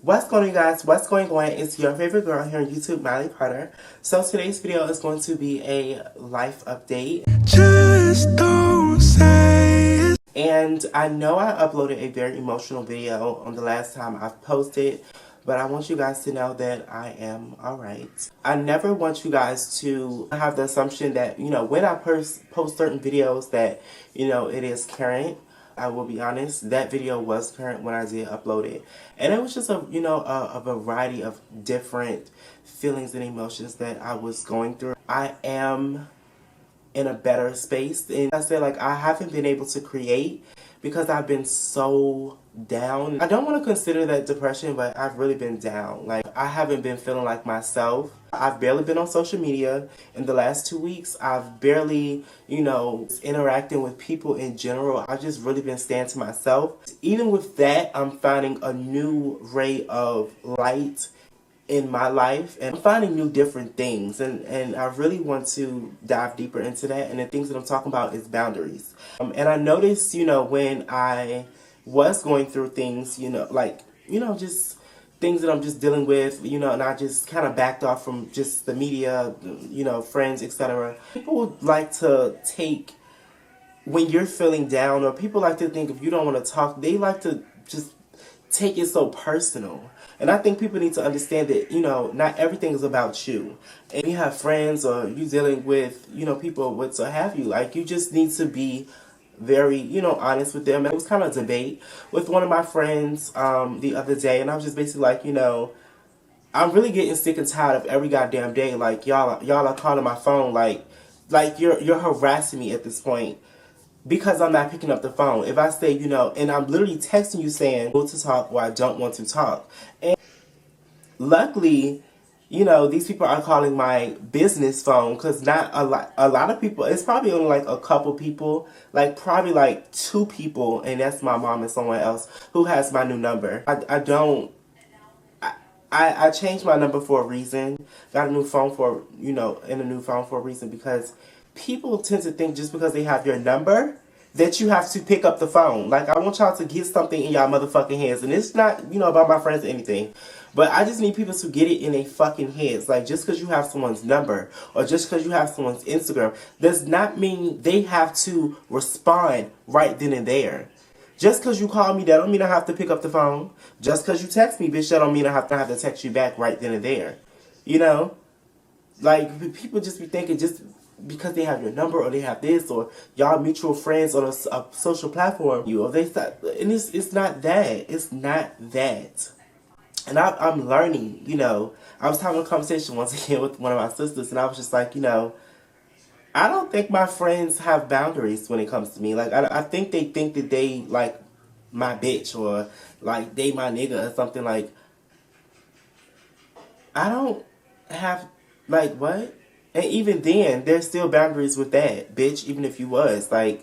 What's going on, you guys? What's going on? It's your favorite girl here on YouTube, Miley Carter. So today's video is going to be a life update. Just don't say it. And I know I uploaded a very emotional video on the last time I've posted, but I want you guys to know that I am alright. I never want you guys to have the assumption that, when I post certain videos that, it is current. I will be honest, that video was current when I did upload it. And it was just a variety of different feelings and emotions that I was going through. I am in a better space. And I said, I haven't been able to create because I've been so down. I don't want to consider that depression, but I've really been down. I haven't been feeling like myself. I've barely been on social media in the last 2 weeks. I've barely, interacting with people in general. I've just really been staying to myself. Even with that, I'm finding a new ray of light in my life, and I'm finding new different things, and I really want to dive deeper into that. And the things that I'm talking about is boundaries. And I noticed, when I was going through things, just things that I'm just dealing with, and I just kind of backed off from just the media, friends, etc. People like to take, when you're feeling down, or people like to think if you don't want to talk, they like to just take it so personal. And I think people need to understand that, not everything is about you. And you have friends, or you dealing with, people what so have you. You just need to be very, honest with them. And it was kind of a debate with one of my friends the other day. And I was just basically like, I'm really getting sick and tired of every goddamn day. Y'all are calling my phone you're harassing me at this point, because I'm not picking up the phone. If I say, and I'm literally texting you saying, I want to talk or I don't want to talk. And luckily, these people are calling my business phone, because not a lot of people, it's probably only a couple people, probably 2 people, and that's my mom and someone else who has my new number. I changed my number for a reason. Got a new phone for, a new phone for a reason, because people tend to think just because they have your number that you have to pick up the phone. I want y'all to get something in y'all motherfucking heads. And it's not, about my friends or anything. But I just need people to get it in their fucking heads. Just because you have someone's number, or just because you have someone's Instagram, does not mean they have to respond right then and there. Just because you call me, that don't mean I have to pick up the phone. Just because you text me, bitch, that don't mean I have to text you back right then and there. People just be thinking just because they have your number, or they have this, or y'all mutual friends on a social platform, or they start, and it's not that. It's not that. And I'm learning, I was having a conversation once again with one of my sisters, and I was just like, I don't think my friends have boundaries when it comes to me. I think they think that they, my bitch, or, they my nigga, or something. I don't have, what? And even then, there's still boundaries with that, bitch, even if you was. I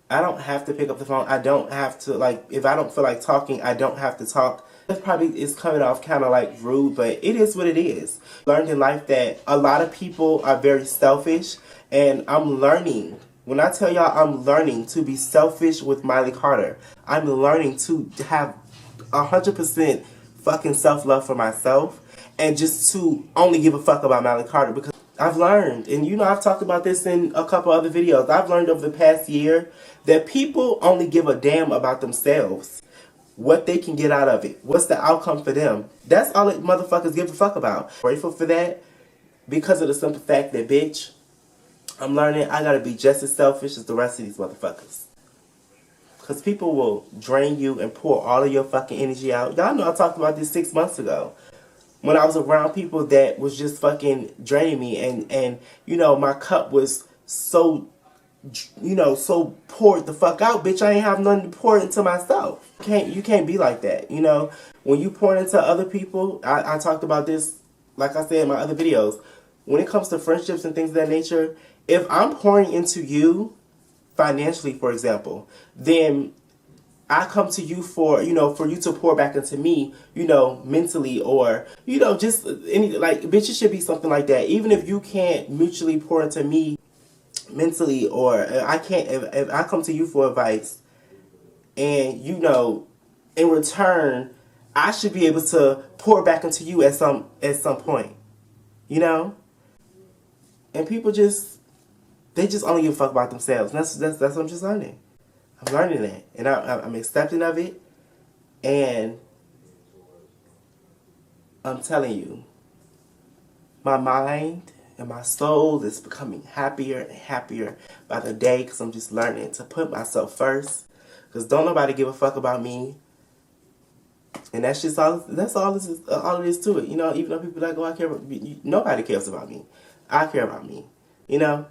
don't have to pick up the phone. I don't have to, if I don't feel like talking, I don't have to talk. That probably is coming off kind of rude, but it is what it is. Learned in life that a lot of people are very selfish, and I'm learning. When I tell y'all I'm learning to be selfish with Miley Carter, I'm learning to have 100% fucking self-love for myself, and just to only give a fuck about Miley Carter, because I've learned, and I've talked about this in a couple other videos, I've learned over the past year that people only give a damn about themselves. What they can get out of it. What's the outcome for them. That's all that motherfuckers give a fuck about. Grateful for that, because of the simple fact that, bitch, I'm learning I gotta be just as selfish as the rest of these motherfuckers. Because people will drain you and pour all of your fucking energy out. Y'all know I talked about this 6 months ago, when I was around people that was just fucking draining me, and my cup was so, so poured the fuck out, bitch. I ain't have nothing to pour into myself. You can't be like that, When you pour into other people, I talked about this, like I said in my other videos, when it comes to friendships and things of that nature, if I'm pouring into you, financially, for example, then I come to you for, for you to pour back into me, mentally, or, just any, bitch, it should be something like that. Even if you can't mutually pour into me mentally, or I can't, if I come to you for advice, and, in return, I should be able to pour back into you at some point, you know. And people they just only give a fuck about themselves. And that's what I'm just learning. I'm learning that, and I'm accepting of it, and I'm telling you, my mind and my soul is becoming happier and happier by the day because I'm just learning to put myself first. Because don't nobody give a fuck about me. And that's just all. That's all. All it is to it. You know, even though people are like, "Oh, I care about you," nobody cares about me. I care about me. You know,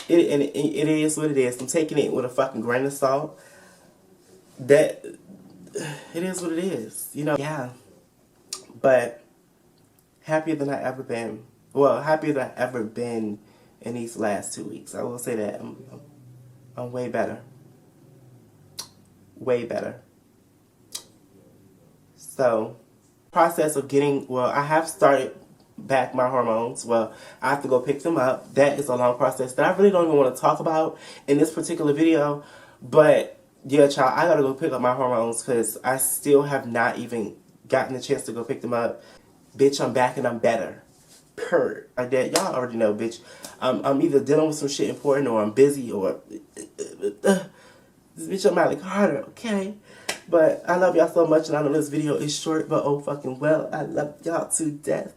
it is what it is. I'm taking it with a fucking grain of salt. That it is what it is. You know. Yeah. But happier than I ever been. Well, happier than I ever been in these last 2 weeks. I will say that I'm way better. Way better. So, process of I have started back my hormones. Well, I have to go pick them up. That is a long process that I really don't even want to talk about in this particular video. But, yeah, child, I gotta go pick up my hormones because I still have not even gotten the chance to go pick them up. Bitch, I'm back and I'm better. Purr. Like that. Y'all already know, bitch. I'm either dealing with some shit important or I'm busy or... Bitch, I'm Mally Carter, okay? But I love y'all so much, and I know this video is short, but oh fucking well, I love y'all to death.